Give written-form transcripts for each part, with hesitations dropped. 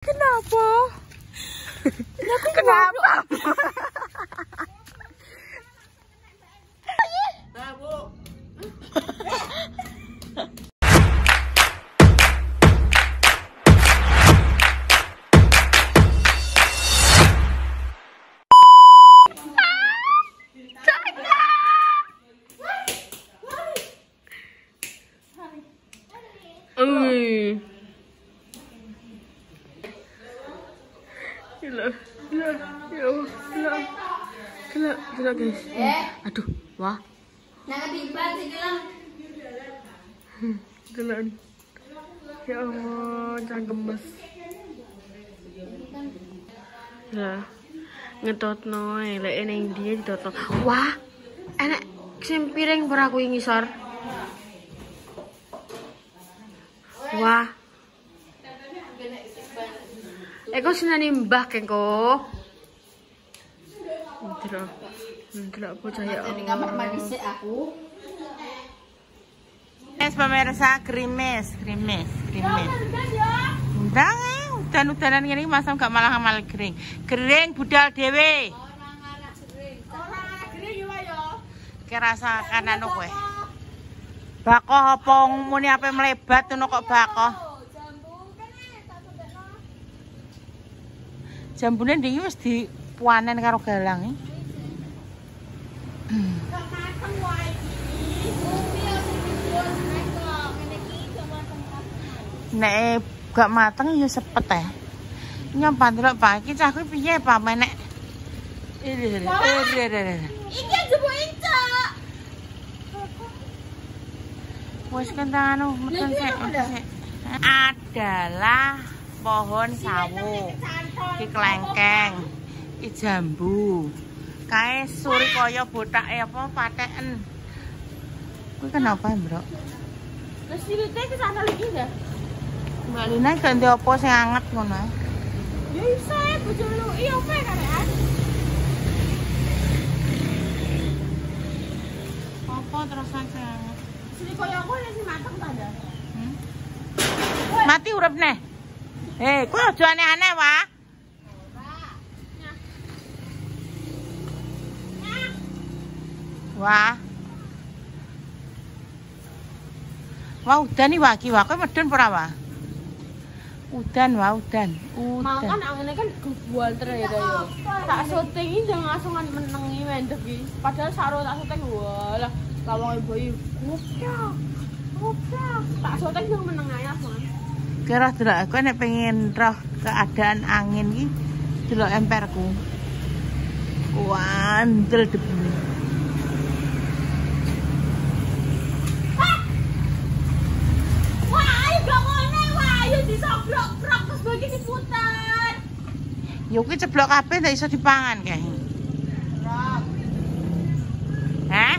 Kenapa? Kenapa? Gila guys. Aduh, wah. Gila nih. Ya Allah, jangan gemes. Lah, ngetotno lek ning dia ditotno. Wah, enak sing piring ora aku ngisor. Wah. Eko sinane mbah kengko. Enggak bocah ya. Di kamar mandi sik aku. Pemirsa krimis. Ndang udan-udanan ngene masam gak malah amal kering. Kering budal dhewe. Ora anak kering yo ayo. Ki rasakan anu kowe. Bakoh apa muni ape mlebat ngono kok bakoh. Jambune ndiki wis dipuanen karo galang. Nek gak mateng ya sepet ya. Nyampan delok Pak iki cah kuwi piye Pak menek. Iki njupuk incak. Wes kentang anu meten sik. Adalah pohon sawo. Iki klengkeng. Iki jambu. Kae suri kaya botake apa pateken. Kuwi kenapa, Bro? Wis dilite ke sana lagi ya? Mbak Lina ganti apa sing anget ngono ae? Ya iso ae bojone. Iya opo karean? Apa terusan sing anget? Suri kaya aku nek sing mateng ta, Nda? Mati urip neh. Kowe aja aneh-aneh, Wah. Wah udan iki waki wae medun ora wah. Udan. Makan angene kan gebual terus ya. Tak syuting iki ndang langsung menengi mendek iki. Padahal saro tak syuting walah lawang ibu goblok. Tak syuting ndang meneng ae langsung. Kira delok aku nek pengen roh keadaan angin iki delok emperku. Wandel debu. Disoblok-blok terus bagi diputer. Yo kuwi ceblok kabeh ndak iso dipangan kae. Hah?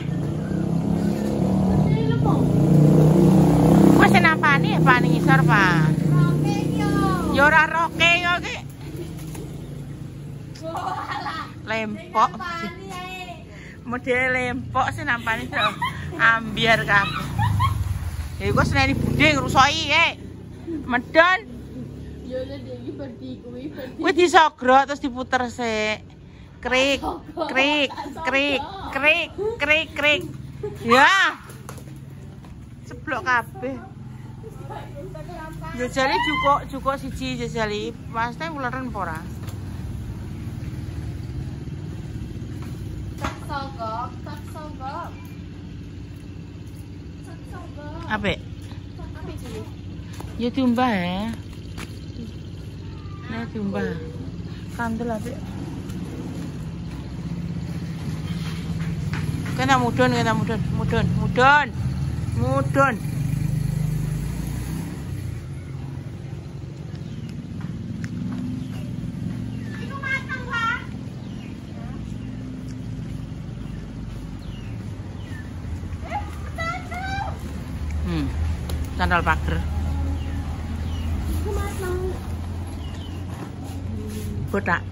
Wes napani ya pani ngisor, Pak. Roke yo. Yo ora roke yo ki. Lempok. Model lempok sing nampani to. Ambiar kabeh. Ya iku seneni budhe ngrusoki, medon. Ya iki berdi kuwi disogrok terus diputer sik. Krik. Ya. Ceblok kabeh. Jajali cukup siji jajali. Pasti uleren apa ora? Tak sogok. Apik. Ya diumbah ya. Nah diumbah. Kandel apik. Kena mudun. Iku matang, Pak. Sandal pager. Botak.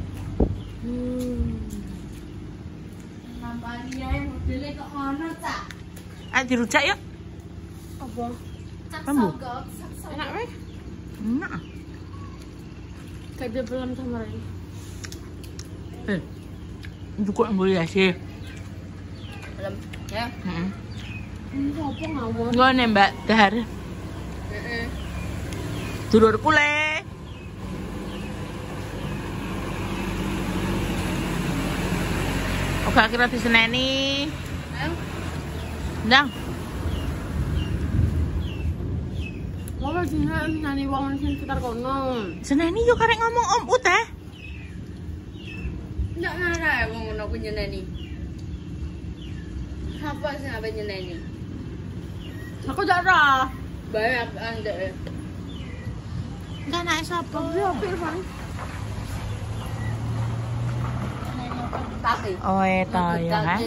Nampani ae modele kok ngono, Cak. Ayo dirujak yuk. Apa? Sak sogok. Enak weh? Enak. Kayak belum sama Ren. Juga boleh sih. Belum, ya. Ini apa ngawur? Gue nembak dar. Dulur kule. Oke, kira diseneni. Ndang. Kalau nyanyi wong sing sekitar kono. Seneni yo karek ngomong Om Ut teh. Ndak ngarah wong ngono ku nyeneni. Siapa sing ape nyeneni? Aku jarah. Banyak ande. Enggak naik sapa? Yo Firman. Tapi. Oh, eta ya kan.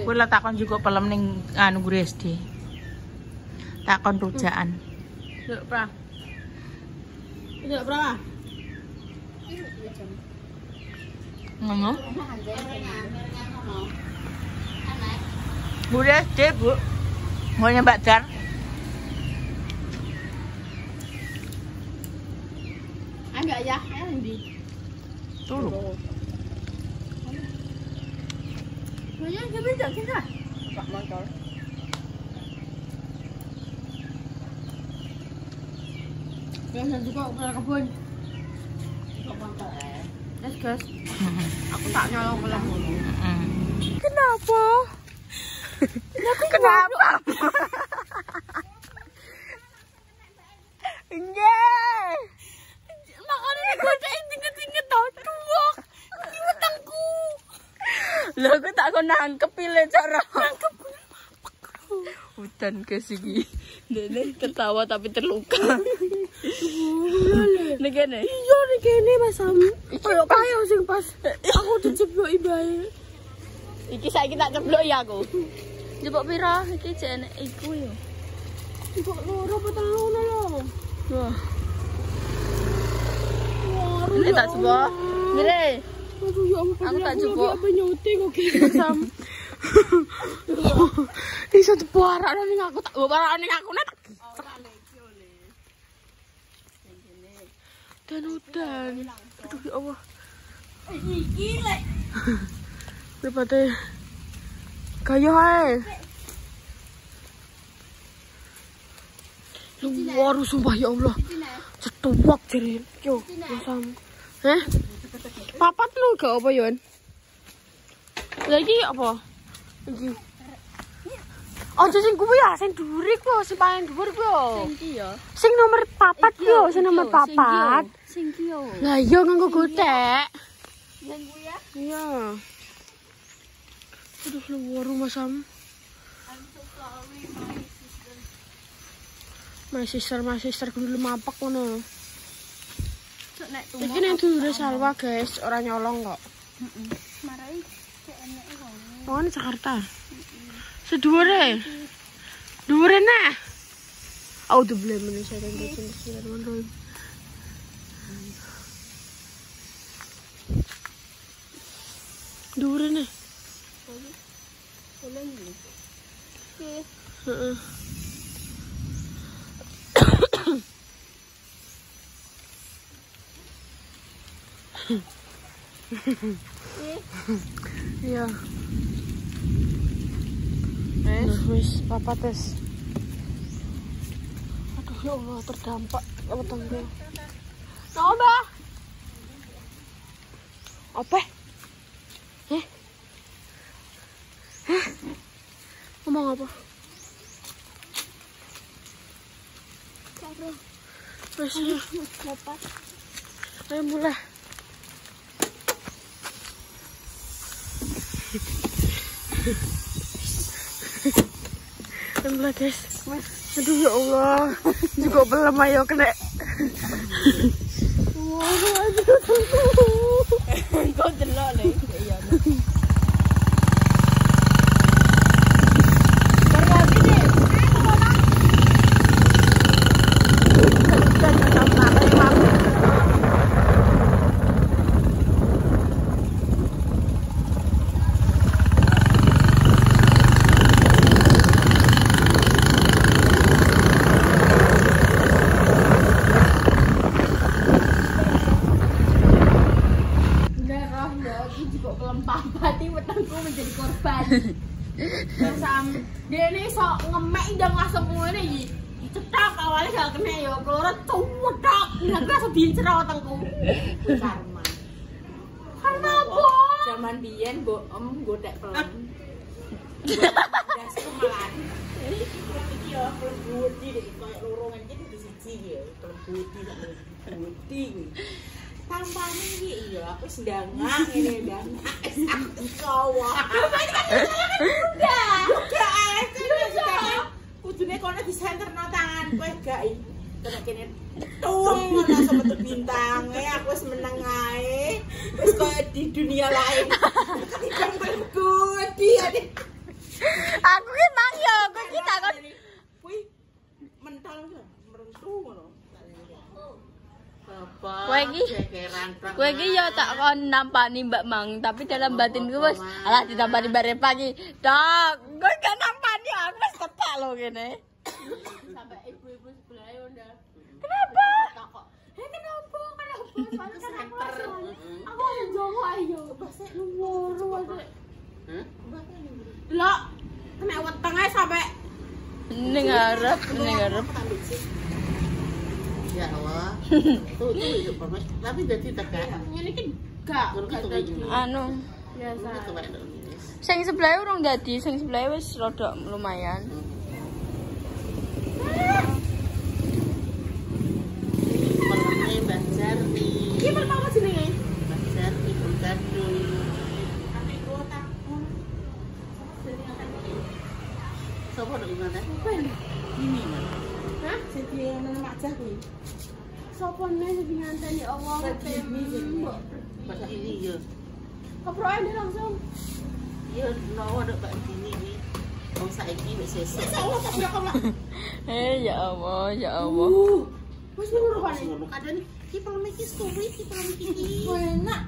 Kuwi lah takon juga pelem ning anu guru SD. Takon rujaan. Ndak pra. Ndak pra. Ngono. Guru SD, Bu. Mau nyembak dar. Agak ya, endi? Turu. Kayaknya dia beda kita. Pak motor. Biasa juga ke kebun. Yes, guys. Aku tak nyolong ulang. Kenapa? Kenapa? Enggak. Makanya digodain tingkat-tingkat tau tuak. Ini wetengku. Lah aku tak kau nangkep pile cara. Nangkep hutan ke sini. Nenek ketawa tapi terluka. Nek kene. Iya nek kene Mas Sam. Koyo kayo sing pas aku dijebloki bae. Iki saiki tak ceblok ya aku. Jebok pira iki jek enek iku yo. Kok loro apa telu lho. Wah. Wah, Ini tak coba. Mire. Aduh ya ampun. Aku tak coba. Apa nyuting kok gitu Sam. Iso teparak ning aku tak barak ning aku nek. Dan udan. Aduh ya Allah. Iki lek. Daripada kayu ae. Luar sumpah ya Allah. Cetuak jere. Yo, Sam. Heh? Papat lu gak apa Yon? Lagi apa? Iki. Aja sing kuwi ya, sing dhuwur iku, sing paling dhuwur ku yo. Sing iki ya. Sing nomor 4 yo, sing nomor 4. Sing iki yo. Lah iya nganggo gotek. Sing kuwi ya. Iya. Aduh luar rumah Sam. My sister kudu mapak ngono. Cuk nek Iki nek dhuwure Salwa, guys, ora nyolong kok. marai cek enek ngono. Wong Jakarta. Sedhuwure. Dhuwure nah. Auto beli meneh saya kan kecil ngono. Dhuwure nah. Boleh iki. Heeh. Iya. Wis papa tes. Aduh ya Allah terdampak wetengku. Coba. Apa? Heh. Ngomong apa? Karo Wis dapat. ayo mulai. Mulai guys. Aduh ya Allah. Juga belum ayo kena. Wah, aduh. Kok delok le. Iya. Pati wetengku menjadi korban. Dia ini sok ngemek dan langsung ngene iki. Cetak awalnya gak kena ya, keloro cudok. Lah langsung dicerot wetengku. Karma. Karena apa? Zaman biyen mbok godek pelan. Das kemalan. Iki yo budi iki koyo lorongan iki di siji ya, budi kuwi. Tampane iki iya aku sedangak ngene ndangak aku kawah. Udah. Kudune kono disenterno tangan kowe gak iki. Kena kene tung langsung metu bintange aku wis meneng ae. Wis koyo di dunia lain. Ketibang budi ade. Aku ki mang yo, kowe ki takon kuwi mental merentu ngono. Kowe iki yo tak kon nampani Mbak Mang, tapi dalam batinku wis alah ditampani Mbak Repa iki. Tok, kowe gak nampani aku wis ketak lho kene. Sampai ibu-ibu sebelah udah. Kenapa? Kenapa? Aku yang jongo ayo, basek lumuru aja. Lho, kena wetenge sampai Ning ngarep. Ya Allah. Tuh itu tapi jadi tegak. ngene iki gak Anu, biasa. sing sebelah urung dadi, sing sebelah wis rada lumayan. Peleme Mbak Jarni. Iki pertama jenenge. Mbak Jarni Gadul. Ame kota. Sopo ndek gimana? Ini. Hah? Jadi nang Macah kuwi. Sopo nih sing nganteni Allah ketemu. Masa ini ya. Keproan dia langsung. Ya no ada Mbak Dini iki. Wong saiki wis sesuk. Allah tak berapa. Ya Allah, ya Allah. Wis ngono rupane. Ngono kadang iki peleme iki story iki peleme iki. Enak.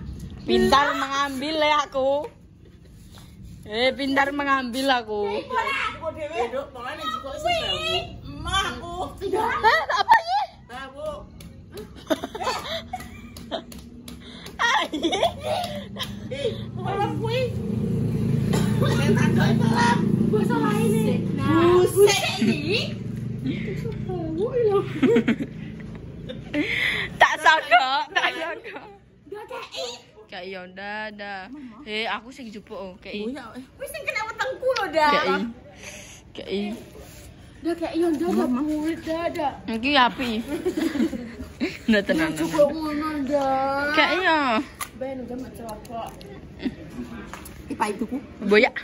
Pintar mengambil ya aku. Pintar mengambil aku. Aku dhewe. Duk, mangane jiko sing babu. Emahku. Hah, apa ini? Babu. Pelem kuwi. Mentan kowe pelem. Basa laine. Buset iki. Tak sodok. Gak kei. Kayak iya dah. Aku sing jupuk kayak Wis sing kena wetengku lho, Dak. kayak Dah kayak yo ndak murid dah. iki api. Ndak tenan. Cukup ngono dah. Kayak iya. Ben udah macam apa? Ipa ituku. Boyak.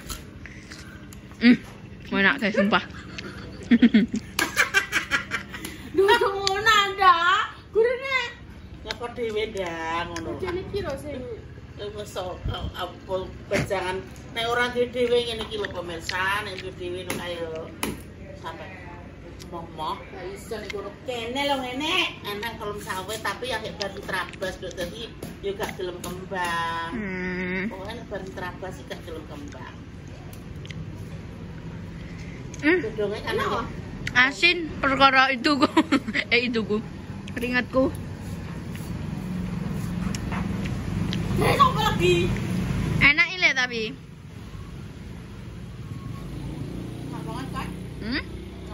Enak guys sumpah. Duh ngono dah. Gurune. Nyapa dhewe dah ngono. Jane kira sing Wes apa pejangan nek ora dhewe ngene iki lho pemirsa, nek dhewe nek ayo sampai moh-moh gak iso nek ngono. kene lho ngene enak kalau sawe tapi ya bar diterabas dok dadi yo gak gelem kembang. Pokoknya bar diterabas iki gak gelem kembang. Dodonge kan Asin perkara itu ku. Ituku. Keringatku. Apa lagi? Enak ile tapi. Banget kan?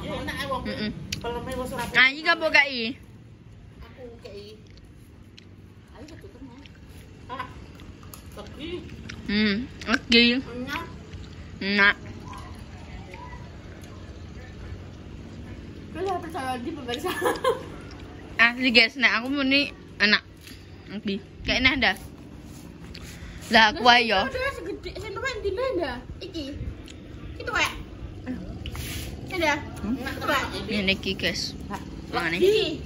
ya enak ae wong. Peleme wis ora. Nah, iki apa kai? Aku kei. Ayo ketutup mau. Tapi Oke. enak. Nah, Kalau percaya di pemirsa. asli guys, nek aku muni enak. Oke. Kayak enak dah. Lah aku ae yo. Udah segede sing tuwek ndine ndak? Iki. Itu wae. Ada. Enak tuh wae. Ini iki guys. Mangane. Iki.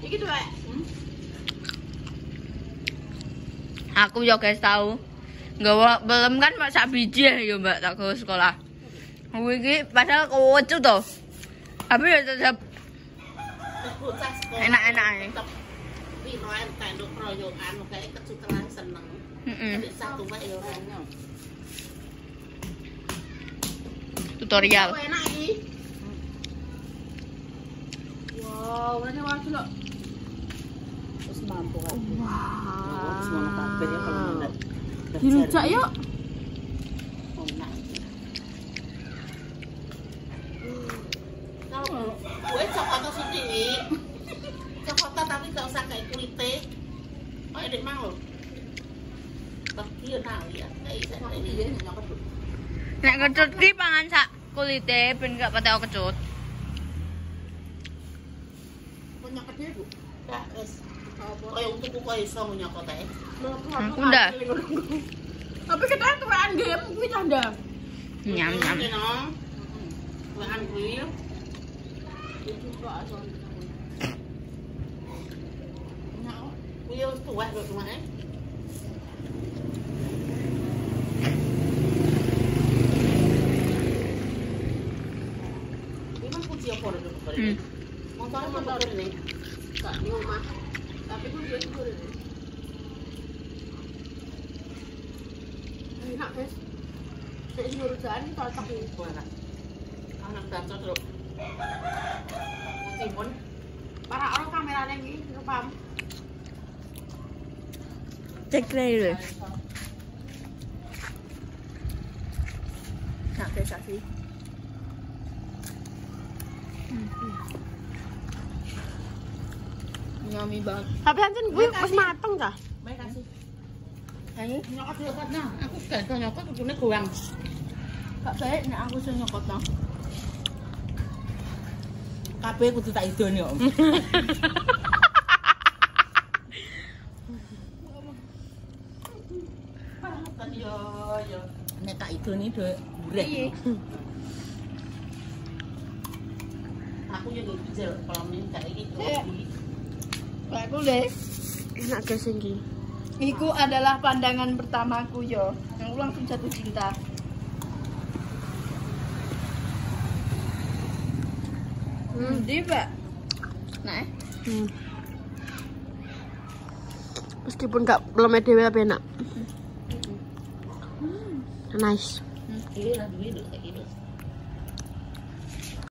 Iki tuh wae. Aku yo guys tahu. Nggawa belum kan mak sak biji ya yo Mbak tak ke sekolah. Aku iki padahal kewecu to. Tapi ya tetap Bocah sekolah. enak-enak ae. Piro ae tanduk proyokan kayak kecutelan seneng. Nek satu wae yo ora. Tutorial. Oh, enak iki. Wow, warna warna lo. Terus mampu kan. Wow. Semua kabeh ya kalau ndak. Dirujak yuk. Oh, enak. Kalau gue coklat sithik. Coklat tapi gak usah kayak kulite. Oh, dek mang lho. Tapi enak ya. Kayak ini nyokot. Nek kecut ki pangan sak kulite ben gak patek kecut. Nyokot dia, Bu. Gak wis. Kayak untuk kok iso nyokot ae. Aku ndak. Tapi kita tuaan game kuwi tanda. Nyam nyam. Makan kuwi. Itu kok asal. Kuwi tuweh kok tuweh. Memang kunci apa itu? Motornya motor ini. Gak di rumah. Tapi gue beli gue. Enak guys. Saya jurusan ini cocok nih. Anak bacot lho. Timun. Para orang kameranya ini rekam. Cek dulu. Nak guys sih. Yummy banget. Tapi anjir gue wis mateng dah. Baik kasih. Ayo Nyokot nah. Aku gak iso nyokot kudune goang. gak baik nek aku sing nyokot nang. Kabeh kudu tak idoni kok. Yo. Nek tak idoni do burek. Aku yo dijel kalau minta iki kopi. Aku deh. Enak guys iki. Iku adalah pandangan pertamaku yo. Aku langsung jatuh cinta. Di Pak. Nah. Meskipun gak belum dewe tapi enak. Nice. Ini lah duit.